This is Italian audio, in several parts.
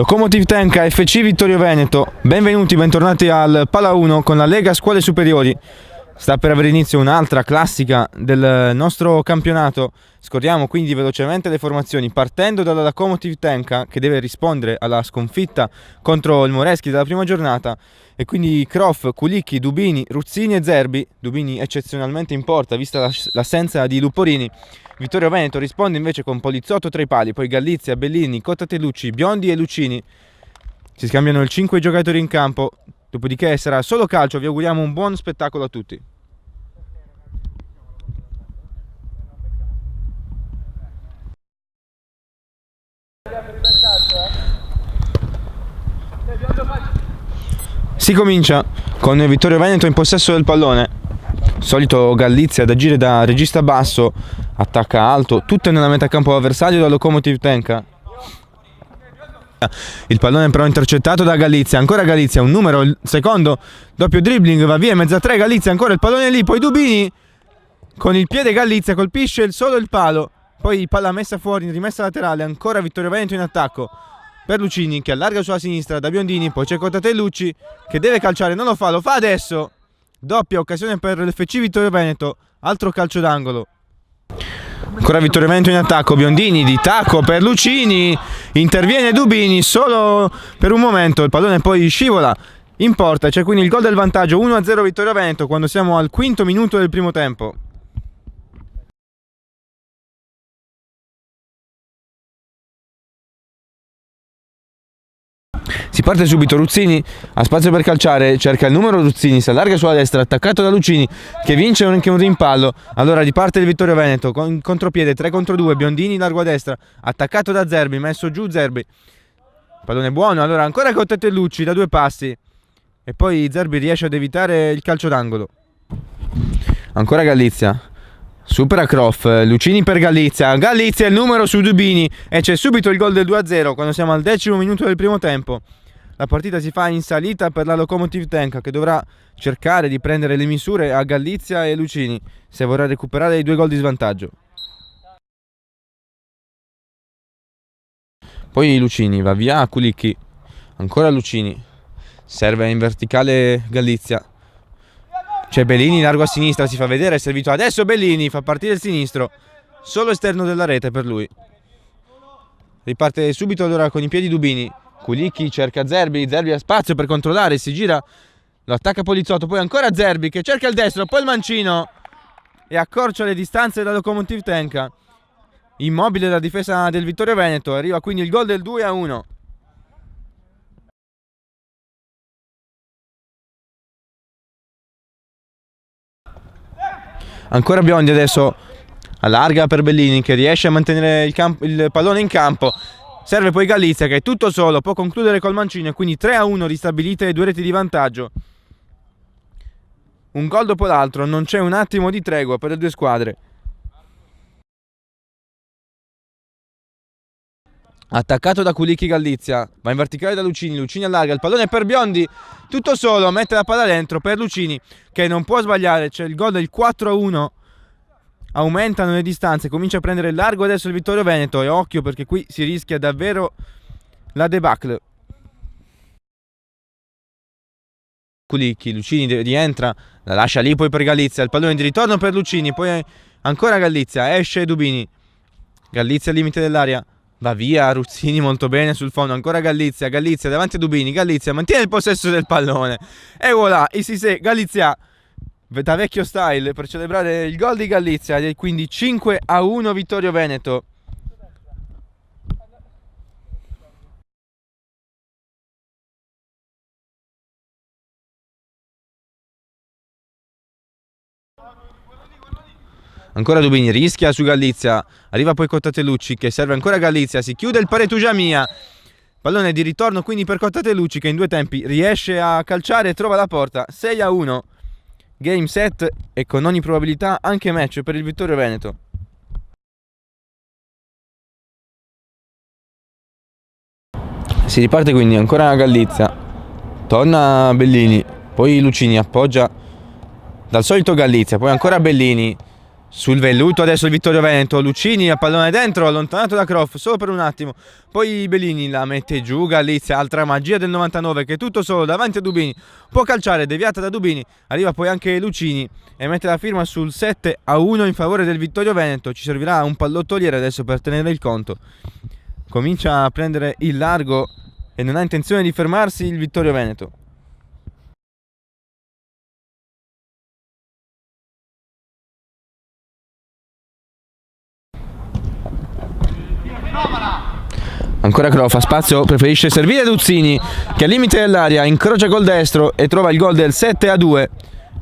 Lokomotiv Tenka FC Vittorio Veneto, benvenuti, bentornati al Pala 1 con la Lega Scuole Superiori. Sta per avere inizio un'altra classica del nostro campionato. Scorriamo quindi velocemente le formazioni, partendo dalla Lokomotiv Tenka che deve rispondere alla sconfitta contro il Moreschi della prima giornata, e quindi Croff, Kulicki, Dubini, Ruzzini e Zerbi. Dubini eccezionalmente in porta vista l'assenza di Luporini. Vittorio Veneto risponde invece con Polizzotto tra i pali, poi Gallizia, Bellini, Cottatelucci, Biondi e Lucini. Si scambiano il 5 giocatori in campo, dopodiché sarà solo calcio. Vi auguriamo un buon spettacolo a tutti. Si comincia con Vittorio Veneto in possesso del pallone. Solito Gallizia ad agire da regista basso, attacca alto, tutto nella metà campo avversario da Lokomotiv Tenka. Il pallone però intercettato da Gallizia, ancora Gallizia, un numero, il secondo, doppio dribbling, va via in mezzo a tre, Gallizia, ancora il pallone lì, poi Dubini, con il piede Gallizia colpisce solo il palo, poi palla messa fuori in rimessa laterale, ancora Vittorio Veneto in attacco. Per Lucini che allarga sulla sinistra da Biondini, poi c'è Cottatelucci che deve calciare, non lo fa adesso. Doppia occasione per l'FC Vittorio Veneto, altro calcio d'angolo. Ancora Vittorio Veneto in attacco, Biondini di tacco per Lucini, interviene Dubini solo per un momento, il pallone poi scivola in porta, c'è quindi il gol del vantaggio, 1-0 Vittorio Veneto quando siamo al quinto minuto del primo tempo. Si parte subito, Ruzzini ha spazio per calciare, cerca il numero Ruzzini, si allarga sulla destra, attaccato da Lucini che vince anche un rimpallo. Allora riparte il Vittorio Veneto con contropiede, 3 contro 2, Biondini largo a destra, attaccato da Zerbi, messo giù Zerbi, pallone buono, allora ancora Cottatelucci da 2 passi e poi Zerbi riesce ad evitare il calcio d'angolo. Ancora Gallizia, supera Croff, Lucini per Gallizia, Gallizia il numero su Dubini e c'è subito il gol del 2-0 quando siamo al 10° minuto del primo tempo. La partita si fa in salita per la Lokomotiv Tenka che dovrà cercare di prendere le misure a Gallizia e Lucini se vorrà recuperare i 2 gol di svantaggio. Poi Lucini va via a Kulicki, ancora Lucini, serve in verticale Gallizia. C'è Bellini largo a sinistra, si fa vedere, è servito adesso Bellini, fa partire il sinistro, solo esterno della rete per lui. Riparte subito allora con i piedi Dubini, Kulicki cerca Zerbi, Zerbi ha spazio per controllare, si gira, lo attacca Polizzotto, poi ancora Zerbi che cerca il destro, poi il mancino e accorcia le distanze da Lokomotiv Tenka. Immobile la difesa del Vittorio Veneto, arriva quindi il gol del 2-1. Ancora Biondi adesso allarga per Bellini che riesce a mantenere il pallone in campo. Serve poi Gallizia che è tutto solo, può concludere col mancino e quindi 3-1 ristabilite, 2 reti di vantaggio. Un gol dopo l'altro, non c'è un attimo di tregua per le due squadre. Attaccato da Kulicki Gallizia, va in verticale da Lucini, Lucini allarga il pallone per Biondi, tutto solo, mette la palla dentro per Lucini che non può sbagliare, c'è il gol del 4-1. Aumentano le distanze, comincia a prendere il largo adesso il Vittorio Veneto e occhio perché qui si rischia davvero la debacle. Kulicki, Lucini rientra, la lascia lì poi per Gallizia, il pallone di ritorno per Lucini, poi ancora Gallizia, esce Dubini, Gallizia al limite dell'area, va via Ruzzini molto bene sul fondo, ancora Gallizia, Gallizia davanti a Dubini, Gallizia mantiene il possesso del pallone e voilà, Gallizia da vecchio style per celebrare il gol di Gallizia ed è quindi 5-1 Vittorio Veneto. Ancora Dubini rischia su Gallizia, arriva poi Cottatelucci che serve ancora Gallizia, si chiude il paretugiamia, pallone di ritorno quindi per Cottatelucci che in 2 tempi riesce a calciare e trova la porta. 6-1, game set e con ogni probabilità anche match per il Vittorio Veneto. Si riparte quindi ancora Gallizia, torna Bellini, poi Lucini appoggia dal solito Gallizia, poi ancora Bellini, sul velluto adesso il Vittorio Veneto, Lucini a pallone dentro, allontanato da Croft solo per un attimo, poi Bellini la mette giù, Galizia, altra magia del 99 che tutto solo davanti a Dubini può calciare, deviata da Dubini, arriva poi anche Lucini e mette la firma sul 7-1 in favore del Vittorio Veneto. Ci servirà un pallottoliere adesso per tenere il conto, comincia a prendere il largo e non ha intenzione di fermarsi il Vittorio Veneto. Ancora Croft, fa spazio, preferisce servire Ruzzini che al limite dell'area incrocia col destro e trova il gol del 7-2.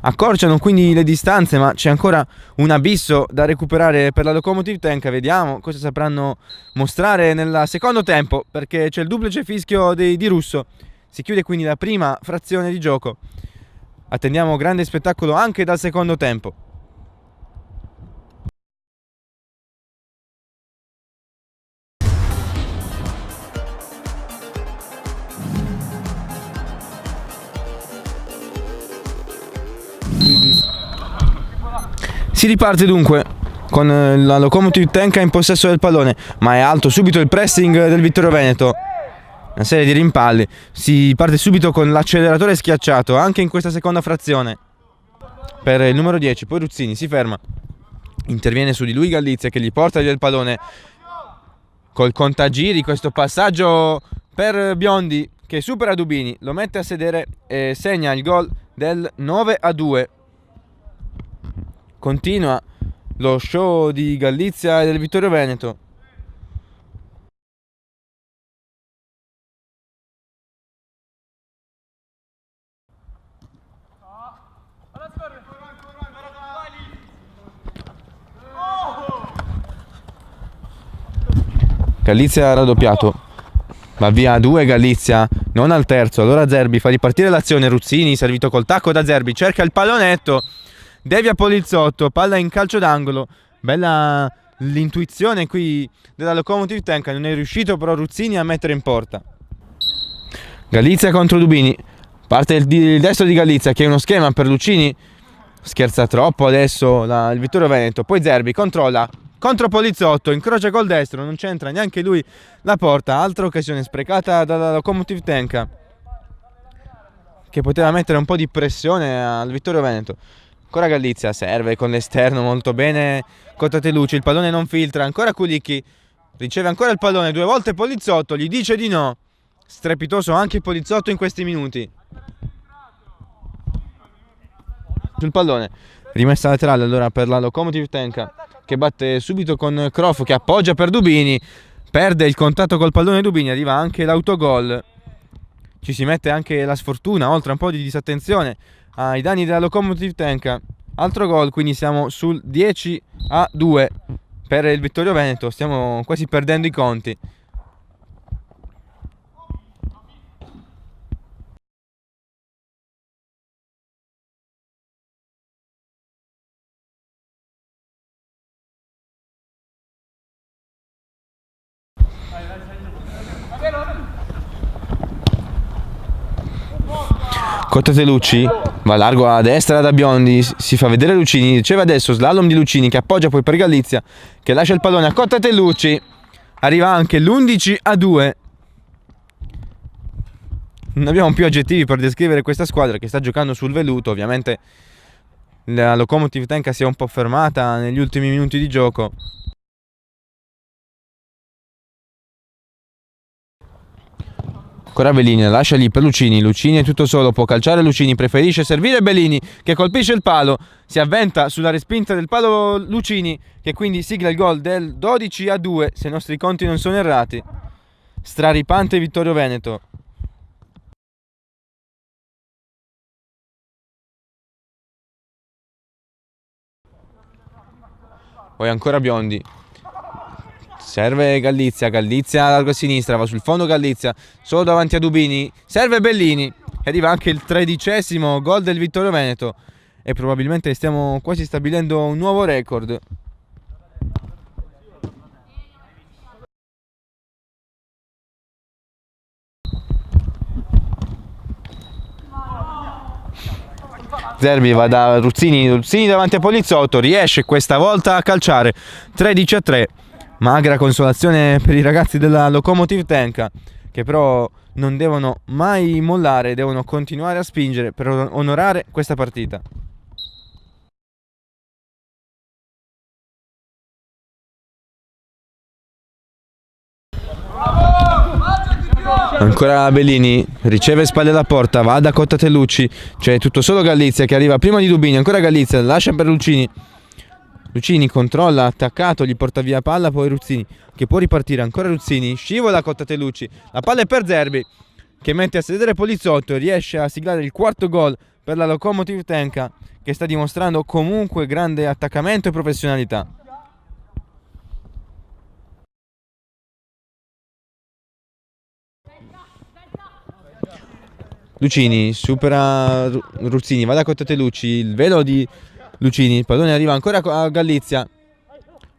Accorciano quindi le distanze, ma c'è ancora un abisso da recuperare per la Lokomotiv Tenka. Vediamo cosa sapranno mostrare nel secondo tempo, perché c'è il duplice fischio di Russo. Si chiude quindi la prima frazione di gioco. Attendiamo grande spettacolo anche dal secondo tempo. Si riparte dunque con la Lokomotiv Tenka in possesso del pallone, ma è alto subito il pressing del Vittorio Veneto. Una serie di rimpalli, si parte subito con l'acceleratore schiacciato anche in questa seconda frazione per il numero 10, poi Ruzzini si ferma, interviene su di lui Galizia che gli porta via il pallone col contagiri, questo passaggio per Biondi che supera Dubini, lo mette a sedere e segna il gol del 9-2. Continua lo show di Galizia e del Vittorio Veneto. Galizia ha raddoppiato, va via a 2 Galizia, non al terzo, allora Zerbi fa ripartire l'azione, Ruzzini servito col tacco da Zerbi, cerca il pallonetto, devia Polizzotto, palla in calcio d'angolo, bella l'intuizione qui della Lokomotiv Tenka, non è riuscito però Ruzzini a mettere in porta. Galizia contro Dubini, parte il destro di Galizia che è uno schema per Lucini, scherza troppo adesso il Vittorio Veneto, poi Zerbi controlla contro Polizzotto, incrocia col destro, non c'entra neanche lui la porta, altra occasione sprecata dalla Lokomotiv Tenka che poteva mettere un po' di pressione al Vittorio Veneto. Ancora Galizia, serve con l'esterno molto bene Cottatelucci, il pallone non filtra, ancora Kulicki, riceve ancora il pallone, 2 volte Polizzotto, gli dice di no, strepitoso anche Polizzotto in questi minuti. Sul pallone, rimessa laterale allora per la Lokomotiv Tenka che batte subito con Croft che appoggia per Dubini, perde il contatto col pallone Dubini, arriva anche l'autogol, ci si mette anche la sfortuna oltre a un po' di disattenzione ai danni della Lokomotiv Tenka. Altro gol, quindi siamo sul 10-2 per il Vittorio Veneto, stiamo quasi perdendo i conti. Cottatelucci va largo a destra da Biondi, si fa vedere Lucini, riceve adesso slalom di Lucini che appoggia poi per Galizia che lascia il pallone a Cottatelucci, arriva anche l'11-2. Non abbiamo più aggettivi per descrivere questa squadra che sta giocando sul velluto, ovviamente la Lokomotiv Tenka si è un po' fermata negli ultimi minuti di gioco. Ancora Bellini, lasciagli per Lucini, Lucini è tutto solo, può calciare Lucini, preferisce servire Bellini che colpisce il palo, si avventa sulla respinta del palo Lucini che quindi sigla il gol del 12-2 se i nostri conti non sono errati. Straripante Vittorio Veneto. Poi ancora Biondi. Serve Galizia, Galizia largo a sinistra, va sul fondo Galizia, solo davanti a Dubini, serve Bellini, e arriva anche il 13° gol del Vittorio Veneto e probabilmente stiamo quasi stabilendo un nuovo record. Zerbi va da Ruzzini, Ruzzini davanti a Poliziotto, riesce questa volta a calciare. 13-3, magra consolazione per i ragazzi della Lokomotiv Tenka, che però non devono mai mollare, devono continuare a spingere per onorare questa partita. Ancora Bellini, riceve spalle alla porta, va da Cottatelucci, c'è tutto solo Gallizia che arriva prima di Dubini, ancora Gallizia, lascia per Lucini. Lucini controlla, attaccato, gli porta via palla, poi Ruzzini che può ripartire, ancora Ruzzini, scivola Cottatelucci, la palla è per Zerbi che mette a sedere Poliziotto e riesce a siglare il quarto gol per la Lokomotiv Tenka, che sta dimostrando comunque grande attaccamento e professionalità. Lucini supera Ruzzini, va da Cottatelucci, il velo di Lucini, il pallone arriva ancora a Gallizia,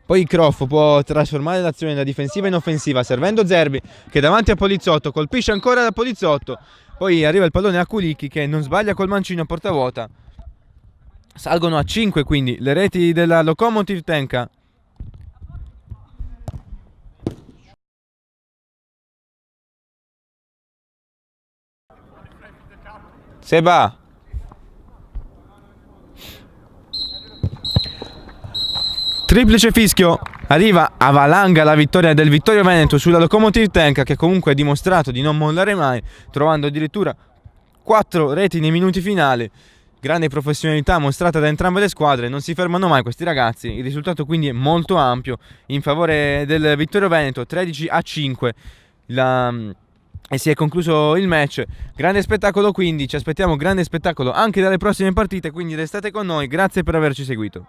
poi Croff può trasformare l'azione da difensiva in offensiva servendo Zerbi che davanti a Poliziotto colpisce ancora da Poliziotto, poi arriva il pallone a Kulicki che non sbaglia col mancino a porta vuota. Salgono a 5 quindi le reti della Lokomotiv Tenka. Seba. Triplice fischio, arriva a valanga la vittoria del Vittorio Veneto sulla Lokomotiv Tenka, che comunque ha dimostrato di non mollare mai, trovando addirittura 4 reti nei minuti finali. Grande professionalità mostrata da entrambe le squadre, non si fermano mai questi ragazzi, il risultato quindi è molto ampio in favore del Vittorio Veneto, 13-5. E si è concluso il match. Grande spettacolo quindi, ci aspettiamo grande spettacolo anche dalle prossime partite, quindi restate con noi, grazie per averci seguito.